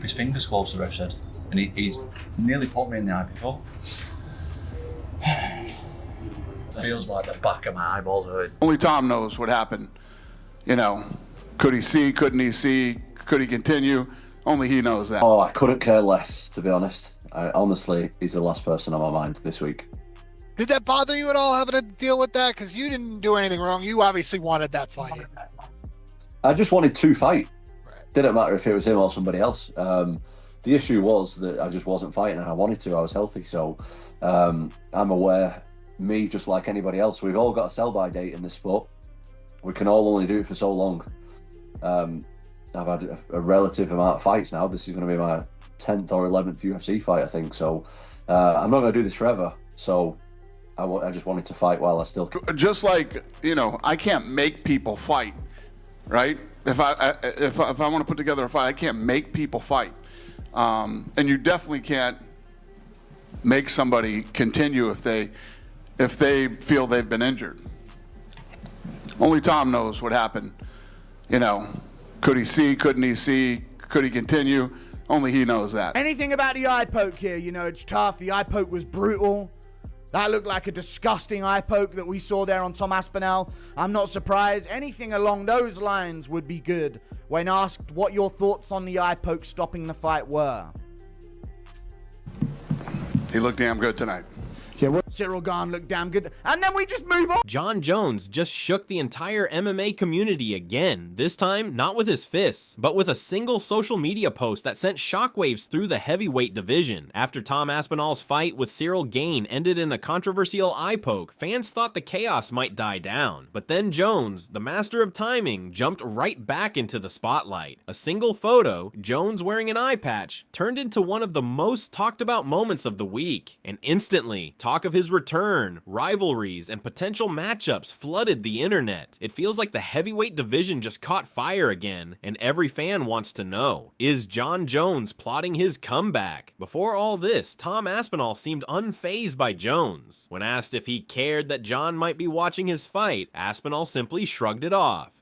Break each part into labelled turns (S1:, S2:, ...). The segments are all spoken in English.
S1: his fingers close, the ref said. And he's nearly put me in the eye before. Feels like the back of my eyeballs hurt.
S2: Only Tom knows what happened. You know, could he see, couldn't he see, could he continue? Only he knows that.
S3: Oh, I couldn't care less, to be honest. Honestly, he's the last person on my mind this week.
S4: Did that bother you at all, having to deal with that? Because you didn't do anything wrong. You obviously wanted that fight.
S3: I just wanted to fight.
S4: Right.
S3: Didn't matter if it was him or somebody else. The issue was that I just wasn't fighting and I wanted to. I was healthy. So I'm aware, me, just like anybody else, we've all got a sell-by date in this sport. We can all only do it for so long. I've had a relative amount of fights now. This is going to be my 10th or 11th UFC fight, I think. So I'm not going to do this forever. So I just wanted to fight while I still can.
S2: Just like, you know, I can't make people fight, right? If I want to put together a fight, I can't make people fight. And you definitely can't make somebody continue if they feel they've been injured. Only Tom knows what happened. You know, could he see, couldn't he see, could he continue? Only he knows that.
S5: Anything about the eye poke here, you know, it's tough. The eye poke was brutal. That looked like a disgusting eye poke that we saw there on Tom Aspinall. I'm not surprised. Anything along those lines would be good when asked what your thoughts on the eye poke stopping the fight were.
S2: He looked damn good tonight.
S5: Yeah, Cyril Gahn looked damn good. And then we just move on.
S6: Jon Jones just shook the entire MMA community again, this time not with his fists, but with a single social media post that sent shockwaves through the heavyweight division. After Tom Aspinall's fight with Cyril Gane ended in a controversial eye poke, fans thought the chaos might die down. But then Jones, the master of timing, jumped right back into the spotlight. A single photo, Jones wearing an eye patch, turned into one of the most talked about moments of the week. And instantly, talk of his return, rivalries, and potential matchups flooded the internet. It feels like the heavyweight division just caught fire again, and every fan wants to know, is Jon Jones plotting his comeback? Before all this, Tom Aspinall seemed unfazed by Jones. When asked if he cared that Jon might be watching his fight, Aspinall simply shrugged it off.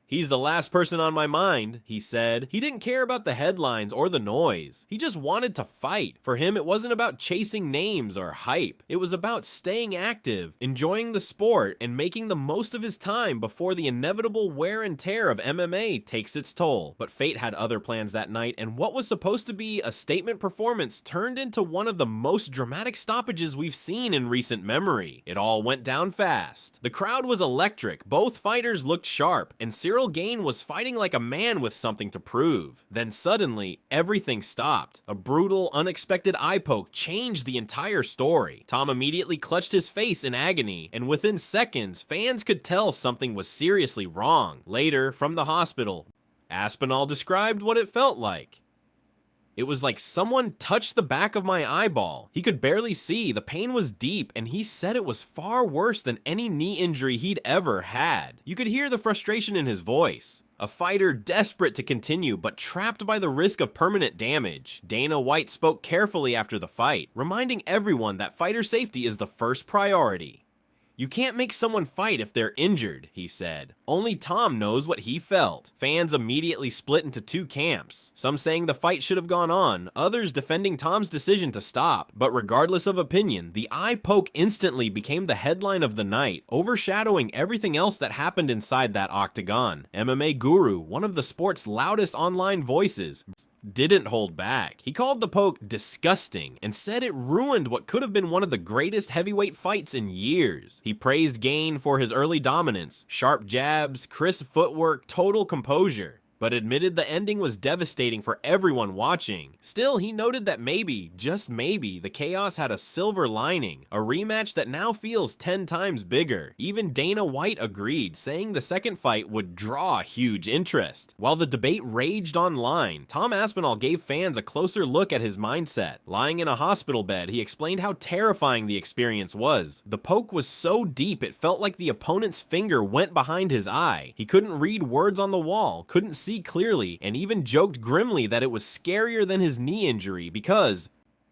S6: He's the last person on my mind, he said. He didn't care about the headlines or the noise. He just wanted to fight. For him, it wasn't about chasing names or hype. It was about staying active, enjoying the sport, and making the most of his time before the inevitable wear and tear of MMA takes its toll. But fate had other plans that night, and what was supposed to be a statement performance turned into one of the most dramatic stoppages we've seen in recent memory. It all went down fast. The crowd was electric, both fighters looked sharp, and Cyril Gane was fighting like a man with something to prove. Then suddenly, everything stopped. A brutal, unexpected eye poke changed the entire story. Tom immediately clutched his face in agony, and within seconds, fans could tell something was seriously wrong. Later, from the hospital, Aspinall described what it felt like. It was like someone touched the back of my eyeball. He could barely see, the pain was deep, and he said it was far worse than any knee injury he'd ever had. You could hear the frustration in his voice. A fighter desperate to continue, but trapped by the risk of permanent damage. Dana White spoke carefully after the fight, reminding everyone that fighter safety is the first priority. You can't make someone fight if they're injured, he said. Only Tom knows what he felt. Fans immediately split into two camps, some saying the fight should have gone on, others defending Tom's decision to stop. But regardless of opinion, the eye poke instantly became the headline of the night, overshadowing everything else that happened inside that octagon. MMA Guru, one of the sport's loudest online voices, didn't hold back. He called the poke disgusting and said it ruined what could have been one of the greatest heavyweight fights in years. He praised Gane for his early dominance, sharp jabs, crisp footwork, total composure, but admitted the ending was devastating for everyone watching. Still, he noted that maybe, just maybe, the chaos had a silver lining, a rematch that now feels 10 times bigger. Even Dana White agreed, saying the second fight would draw huge interest. While the debate raged online, Tom Aspinall gave fans a closer look at his mindset. Lying in a hospital bed, he explained how terrifying the experience was. The poke was so deep it felt like the opponent's finger went behind his eye. He couldn't read words on the wall, couldn't see clearly, and even joked grimly that it was scarier than his knee injury because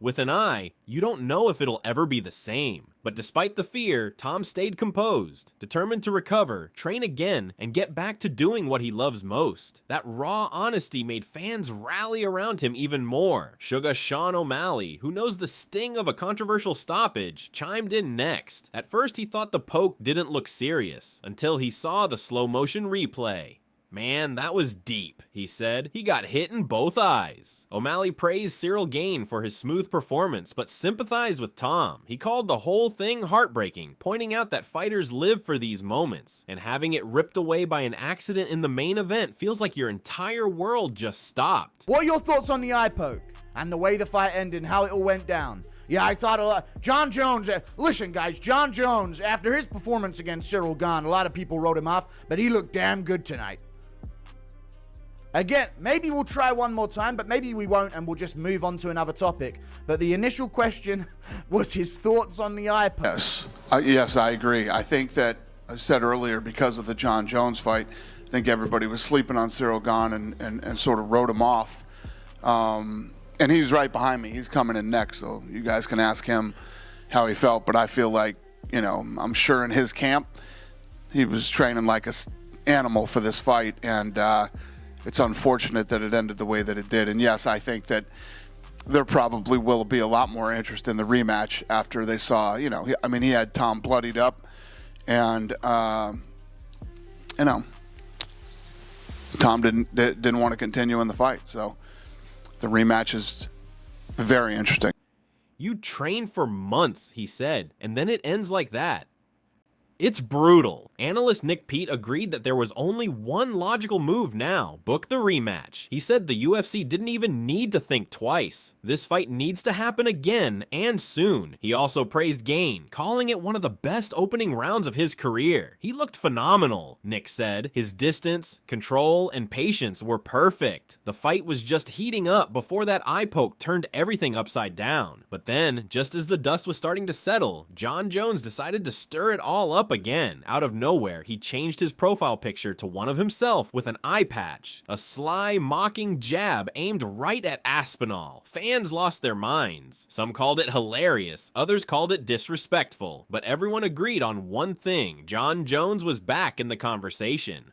S6: With an eye, you don't know if it'll ever be the same. But despite the fear, Tom stayed composed, determined to recover, train again, and get back to doing what he loves most. That raw honesty made fans rally around him even more. Sugar Sean O'Malley, who knows the sting of a controversial stoppage, chimed in next. At first he thought the poke didn't look serious, until he saw the slow motion replay. "Man, that was deep," he said. "He got hit in both eyes." O'Malley praised Cyril Gane for his smooth performance, but sympathized with Tom. He called the whole thing heartbreaking, pointing out that fighters live for these moments, and having it ripped away by an accident in the main event feels like your entire world just stopped.
S5: What are your thoughts on the eye poke and the way the fight ended and how it all went down? Yeah, I thought a lot. Jon Jones, listen, guys, Jon Jones, after his performance against Cyril Gane, a lot of people wrote him off, but he looked damn good tonight. Again, maybe we'll try one more time, but maybe we won't, and we'll just move on to another topic. But the initial question was his thoughts on the eye poke.
S2: Yes, I agree. I think that, I said earlier, because of the Jon Jones fight, I think everybody was sleeping on Cyril Gane and sort of wrote him off. And he's right behind me. He's coming in next, so you guys can ask him how he felt. But I feel like, I'm sure in his camp, he was training like an animal for this fight, and it's unfortunate that it ended the way that it did. And yes, I think that there probably will be a lot more interest in the rematch after they saw, he had Tom bloodied up, and Tom didn't want to continue in the fight. So the rematch is very interesting.
S6: "You train for months," he said, "and then it ends like that. It's brutal." Analyst Nick Pete agreed that there was only one logical move now: book the rematch. He said the UFC didn't even need to think twice. This fight needs to happen again, and soon. He also praised Gane, calling it one of the best opening rounds of his career. "He looked phenomenal," Nick said. "His distance, control, and patience were perfect. The fight was just heating up before that eye poke turned everything upside down. But then, just as the dust was starting to settle, Jon Jones decided to stir it all up again. Out of nowhere, he changed his profile picture to one of himself with an eye patch. A sly, mocking jab aimed right at Aspinall. Fans lost their minds. Some called it hilarious, others called it disrespectful, but everyone agreed on one thing: Jon Jones was back in the conversation.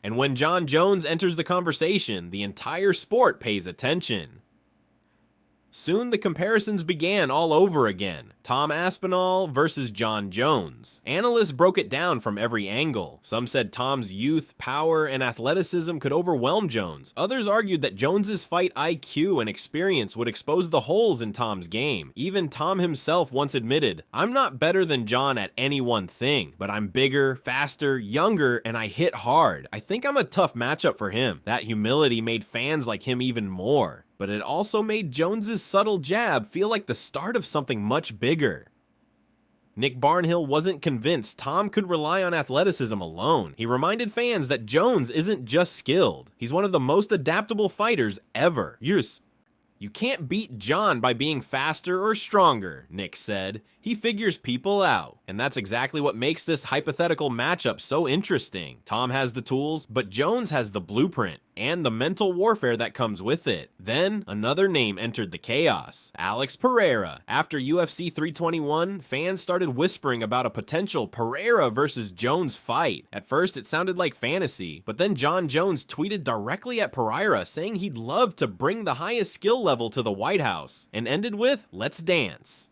S6: And when Jon Jones enters the conversation, the entire sport pays attention. Soon the comparisons began all over again. Tom Aspinall versus Jon Jones. Analysts broke it down from every angle. Some said Tom's youth, power, and athleticism could overwhelm Jones. Others argued that Jones's fight IQ and experience would expose the holes in Tom's game. Even Tom himself once admitted, "I'm not better than Jon at any one thing, but I'm bigger, faster, younger, and I hit hard. I think I'm a tough matchup for him." That humility made fans like him even more. But it also made Jones's subtle jab feel like the start of something much bigger. Nick Barnhill wasn't convinced Tom could rely on athleticism alone. He reminded fans that Jones isn't just skilled. He's one of the most adaptable fighters ever. You can't beat Jon by being faster or stronger, Nick said. He figures people out, and that's exactly what makes this hypothetical matchup so interesting. Tom has the tools, but Jones has the blueprint and the mental warfare that comes with it. Then, another name entered the chaos: Alex Pereira. After UFC 321, fans started whispering about a potential Pereira versus Jones fight. At first, it sounded like fantasy, but then Jon Jones tweeted directly at Pereira saying he'd love to bring the highest skill level to the White House, and ended with, "Let's dance."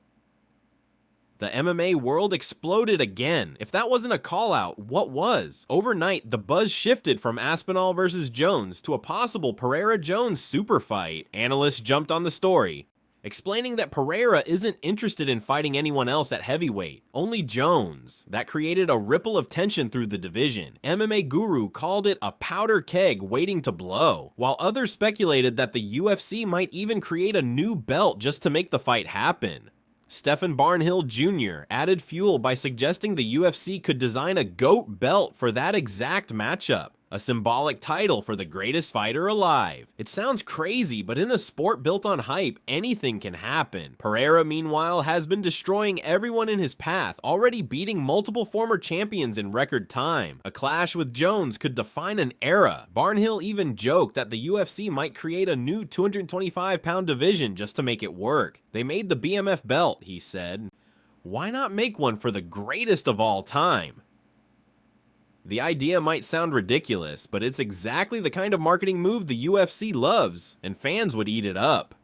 S6: The MMA world exploded again. If that wasn't a call-out, what was? Overnight, the buzz shifted from Aspinall versus Jones to a possible Pereira-Jones super fight. Analysts jumped on the story, explaining that Pereira isn't interested in fighting anyone else at heavyweight, only Jones. That created a ripple of tension through the division. MMA Guru called it a powder keg waiting to blow, while others speculated that the UFC might even create a new belt just to make the fight happen. Stephen Barnhill Jr. added fuel by suggesting the UFC could design a GOAT belt for that exact matchup. a symbolic title for the greatest fighter alive. It sounds crazy, but in a sport built on hype, anything can happen. Pereira, meanwhile, has been destroying everyone in his path, already beating multiple former champions in record time. A clash with Jones could define an era. Barnhill even joked that the UFC might create a new 225-pound division just to make it work. They made the BMF belt, he said. Why not make one for the greatest of all time? The idea might sound ridiculous, but it's exactly the kind of marketing move the UFC loves, and fans would eat it up.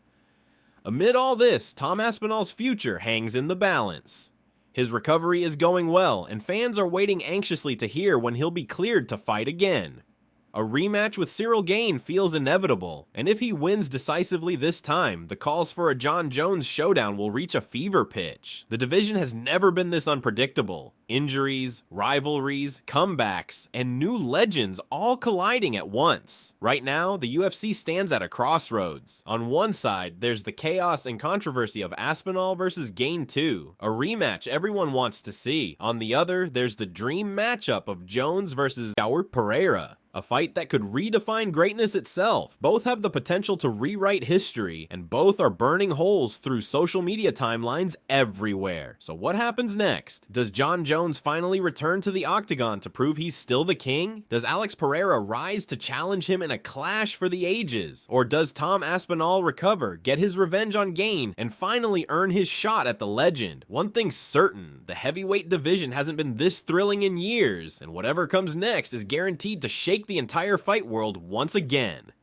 S6: Amid all this, Tom Aspinall's future hangs in the balance. His recovery is going well, and fans are waiting anxiously to hear when he'll be cleared to fight again. A rematch with Cyril Gane feels inevitable, and if he wins decisively this time, the calls for a Jon Jones showdown will reach a fever pitch. The division has never been this unpredictable. Injuries, rivalries, comebacks, and new legends all colliding at once. Right now, the UFC stands at a crossroads. On one side, there's the chaos and controversy of Aspinall versus Gane 2, a rematch everyone wants to see. On the other, there's the dream matchup of Jones versus Pereira, a fight that could redefine greatness itself. Both have the potential to rewrite history, and both are burning holes through social media timelines everywhere. So what happens next? Does Jon Jones finally return to the octagon to prove he's still the king? Does Alex Pereira rise to challenge him in a clash for the ages? Or does Tom Aspinall recover, get his revenge on Gane, and finally earn his shot at the legend? One thing's certain, the heavyweight division hasn't been this thrilling in years, and whatever comes next is guaranteed to shake the entire fight world once again.